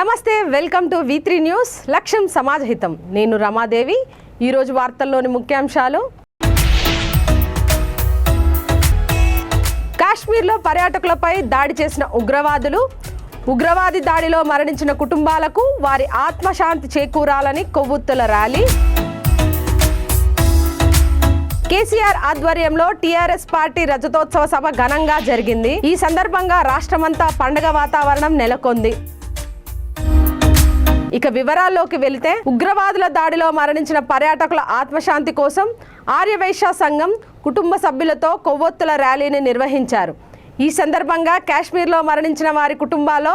నమస్తే, welcome to V3 news. లక్ష్యం సమాజహితం. నేను రమాదేవి. ఈరోజు వార్తల్లోని ముఖ్యాంశాలు: కాశ్మీర్లో పర్యాటకులపై దాడి చేసిన ఉగ్రవాదులు, ఉగ్రవాది దాడిలో మరణించిన కుటుంబాలకు వారి ఆత్మశాంతి చేకూరాలని కొవ్వొత్తుల ర్యాలీ. కేసీఆర్ ఆధ్వర్యంలో టీఆర్ఎస్ పార్టీ రజతోత్సవ సభ ఘనంగా జరిగింది. ఈ సందర్భంగా రాష్ట్రమంతా పండుగ వాతావరణం నెలకొంది. ఇక వివరాల్లోకి వెళితే, ఉగ్రవాదుల దాడిలో మరణించిన పర్యాటకుల ఆత్మశాంతి కోసం ఆర్యవైశ్య సంఘం కుటుంబ సభ్యులతో కొవ్వొత్తుల ర్యాలీని నిర్వహించారు. ఈ సందర్భంగా కాశ్మీర్లో మరణించిన వారి కుటుంబాల్లో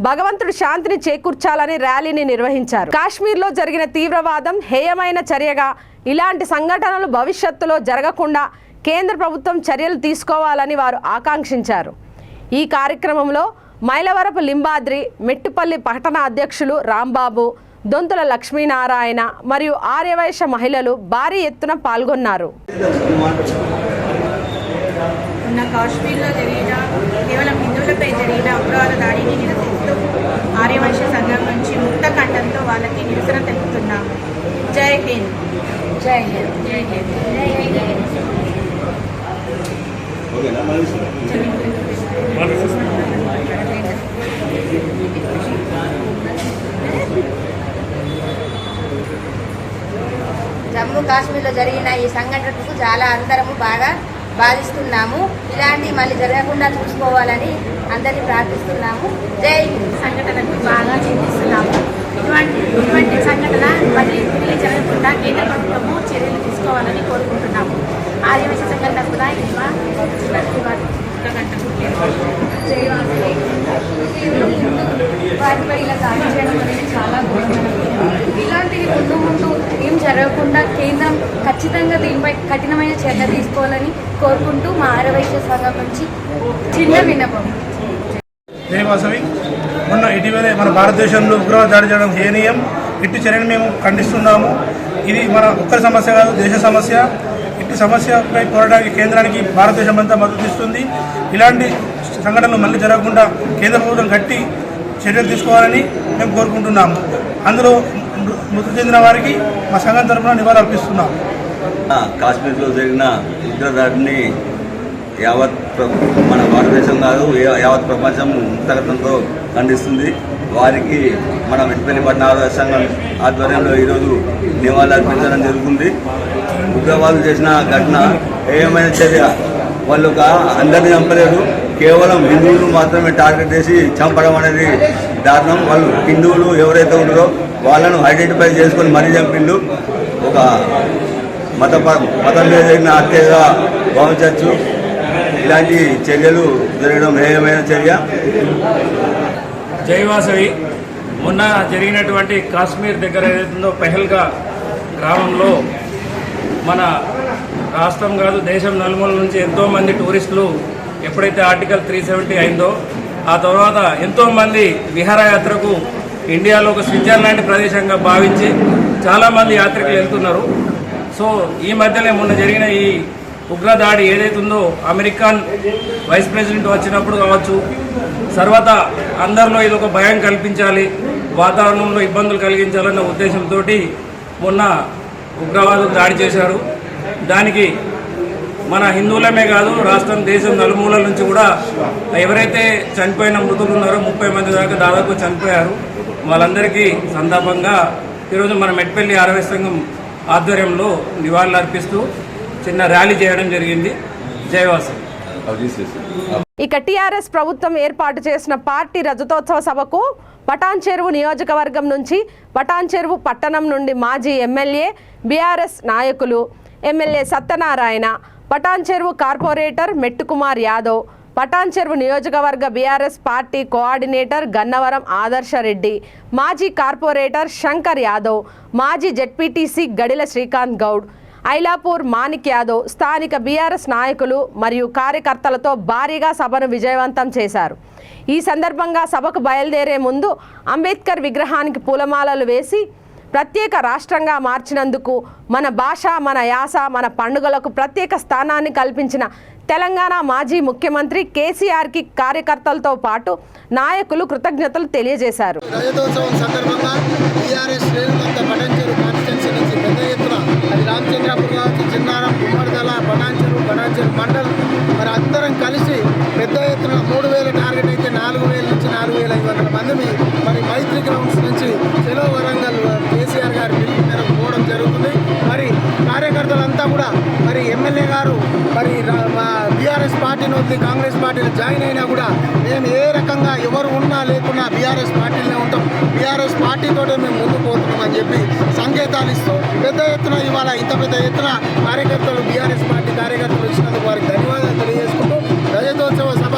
భగవంతుడు శాంతిని చేకూర్చాలని ర్యాలీని నిర్వహించారు. కాశ్మీర్లో జరిగిన తీవ్రవాదం హేయమైన చర్యగా, ఇలాంటి సంఘటనలు భవిష్యత్తులో జరగకుండా కేంద్ర ప్రభుత్వం చర్యలు తీసుకోవాలని వారు ఆకాంక్షించారు. ఈ కార్యక్రమంలో మైలవరపు లింబాద్రి, మెట్టుపల్లి పట్టణ అధ్యక్షులు రాంబాబు, దొంతుల లక్ష్మీనారాయణ మరియు ఆర్యవైశ్య మహిళలు భారీ ఎత్తున పాల్గొన్నారు. కాశ్మీర్లో జరిగిన కేవలం హిందువులపై జరిగిన ఉగ్రవాద దాడిని నిరసిస్తూ ఆర్యవైశ్య సంఘం నుంచి ముక్త కంఠంతో వాళ్ళకి నిరసన తెలుపుతున్నాము. జై హింద్. జై హింద్. జై హింద్. జమ్మూ కాశ్మీర్లో జరిగిన ఈ సంఘటనకు చాలా అందరము బాగా బాధిస్తున్నాము. ఇలాంటి మళ్ళీ జరగకుండా చూసుకోవాలని అందరినీ ప్రార్థిస్తున్నాము. జై సంఘటనకు బాగా చింతిస్తున్నాము. ఇటువంటి సంఘటన మళ్ళీ తిరిగి జరగకుండా కేంద్ర ప్రభుత్వము చర్యలు తీసుకోవాలని కోరుకుంటున్నాము. ఆదివాసీ సంఘం తరఫున వాటిపై ఇలా దాడి చేయడం అనేది చాలా ఘోరమైన. ఇలాంటివి ముందు ముందు ఏం జరగకుండా కేంద్రం ఖచ్చితంగా దీనిపై కఠినమైన చర్య తీసుకోవాలని కోరుకుంటూ మా ఆర్యవైశ్య సంఘం నుంచి చిన్న విన్నపం. జై వాసవి. మొన్న ఇటీవలే మన భారతదేశంలో ఉగ్రవాద దాడి చేయడం హేనీయం. ఇట్టి చర్యను మేము ఖండిస్తున్నాము. ఇది మన ఒక్కరి సమస్య కాదు, దేశ సమస్య. ఇట్టి సమస్యపై పోరాటానికి కేంద్రానికి భారతదేశం అంతా మద్దతు ఇస్తుంది. ఇలాంటి సంఘటనలు మళ్ళీ జరగకుండా కేంద్ర ప్రభుత్వం గట్టి చర్యలు తీసుకోవాలని మేము కోరుకుంటున్నాము. అందులో మృతి చెందిన వారికి మా సంఘం తరఫున నివాళులు అర్పిస్తున్నాము. కాశ్మీర్లో జరిగిన ఉగ్రదాడిని యావత్ మన భారతదేశం కాదు, యావత్ ప్రపంచం ముక్తగతంతో ఖండిస్తుంది. వారికి మన మెట్టుపల్లి పట్టణ ఆర్యవైశ్య సంఘం ఆధ్వర్యంలో ఈరోజు నివాళులు అర్పించడం జరుగుతుంది. ఉగ్రవాదులు చేసిన ఘటన ఏమైనా చర్య. వాళ్ళు అందరినీ చంపలేదు, కేవలం హిందువులు మాత్రమే టార్గెట్ చేసి చంపడం అనేది దారుణం. వాళ్ళు హిందువులు ఎవరైతే ఉన్నారో వాళ్ళను ఐడెంటిఫై చేసుకొని మరీ చంపిండు. ఒక మతం మీద జరిగిన హత్యగా భావించవచ్చు. ఇలాంటి చర్యలు జరగడం హేయమైన చర్య. జైవాసవి. మొన్న జరిగినటువంటి కాశ్మీర్ దగ్గర ఏదైతుందో పెహల్గా గ్రామంలో మన రాష్ట్రం కాదు దేశం నలుమూల నుంచి ఎంతోమంది టూరిస్టులు ఎప్పుడైతే ఆర్టికల్ 370 అయిందో ఆ తర్వాత ఎంతోమంది విహారయాత్రకు ఇండియాలో ఒక స్విట్జర్లాండ్ ప్రదేశంగా భావించి చాలామంది యాత్రికులు వెళ్తున్నారు. సో ఈ మధ్యలో మొన్న జరిగిన ఈ ఉగ్రదాడి ఏదైతుందో అమెరికన్ వైస్ ప్రెసిడెంట్ వచ్చినప్పుడు కావచ్చు, సర్వతా అందరిలో ఇది ఒక భయం కల్పించాలి, వాతావరణంలో ఇబ్బందులు కలిగించాలన్న ఉద్దేశంతో మొన్న ఉగ్రవాదులు దాడి చేశారు. దానికి మన హిందువులమే కాదు రాష్ట్రం దేశం నలుమూలల నుంచి కూడా ఎవరైతే చనిపోయిన మృతులు ఉన్నారో 30 మంది దాకా దాదాపు చనిపోయారు. వాళ్ళందరికీ సందర్భంగా ఈరోజు మన మెట్పల్లి ఆర్యవైశ్య సంఘం ఆధ్వర్యంలో నివాళులు అర్పిస్తూ చిన్న ర్యాలీ చేయడం జరిగింది. జైవాసం. ఇక టీఆర్ఎస్ ప్రభుత్వం ఏర్పాటు చేసిన పార్టీ రజతోత్సవ సభకు పటాన్చెరువు నియోజకవర్గం నుంచి, పటాన్చెరువు పట్టణం నుండి మాజీ ఎమ్మెల్యే, బీఆర్ఎస్ నాయకులు, ఎమ్మెల్యే సత్యనారాయణ, పటాన్చెరువు కార్పొరేటర్ మెట్టుకుమార్ యాదవ్, పటాన్చెరువు నియోజకవర్గ బీఆర్ఎస్ పార్టీ కోఆర్డినేటర్ గన్నవరం ఆదర్శరెడ్డి, మాజీ కార్పొరేటర్ శంకర్ యాదవ్, మాజీ జెడ్పీటీసీ గడిల శ్రీకాంత్ గౌడ్, ఐలాపూర్ మాణిక్ యాదవ్, స్థానిక బీఆర్ఎస్ నాయకులు మరియు కార్యకర్తలతో భారీగా సభను విజయవంతం చేశారు. ఈ సందర్భంగా సభకు బయలుదేరే ముందు అంబేద్కర్ విగ్రహానికి పూలమాలలు వేసి ప్రత్యేక రాష్ట్రంగా మార్చినందుకు, మన భాష, మన యాస, మన పండుగలకు ప్రత్యేక స్థానాన్ని కల్పించిన తెలంగాణ మాజీ ముఖ్యమంత్రి కేసీఆర్కి కార్యకర్తలతో పాటు నాయకులు కృతజ్ఞతలు తెలియజేశారు. రజతోత్సవం సందర్భంగా టీఆర్ఎస్ శ్రేణులంతా పటాన్చెరు కాన్స్టిట్యున్సీ నుంచి పెద్ద ఎత్తున అది రామచంద్రాపూర్ కావచ్చు, చిన్నారం, కుమ్మడిదల, పటాన్చెరు మండల్ మరి అందరం కలిసి పెద్ద ఎత్తున 3,000 టార్గెట్ అయితే 4,000 నుంచి 4,500 మందిని మరి మైత్రి గ్రౌండ్స్ నుంచి చెలో వరంగల్ కేసీఆర్ గారి పిలుపు మేరకు పోవడం జరుగుతుంది. మరి కార్యకర్తలంతా కూడా మరి ఎమ్మెల్యే గారు మరి మా బీఆర్ఎస్ పార్టీని వదిలి కాంగ్రెస్ పార్టీలో జాయిన్ అయినా కూడా మేము ఏ రకంగా ఎవరు ఉన్నా లేకున్నా బీఆర్ఎస్ పార్టీలోనే ఉంటాం, బీఆర్ఎస్ పార్టీతోనే మేము ముందుకు పోతున్నాం అని చెప్పి సంకేతాలు ఇస్తూ పెద్ద ఎత్తున ఇవాళ ఇంత పెద్ద ఎత్తున కార్యకర్తలు బీఆర్ఎస్ పార్టీ కార్యకర్తలు వచ్చినందుకు వారికి ధన్యవాదాలు తెలియజేసుకుంటూ రజతోత్సవ సభ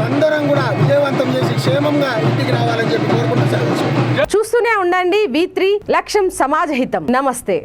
అందరం కూడా విజయవంతం చేసి క్షేమంగా ఇంటికి రావాలని చెప్పి కోరుకుంటూ సెలవు. చూస్తూనే ఉండండి V3 లక్ష్యం సమాజ హితం. నమస్తే.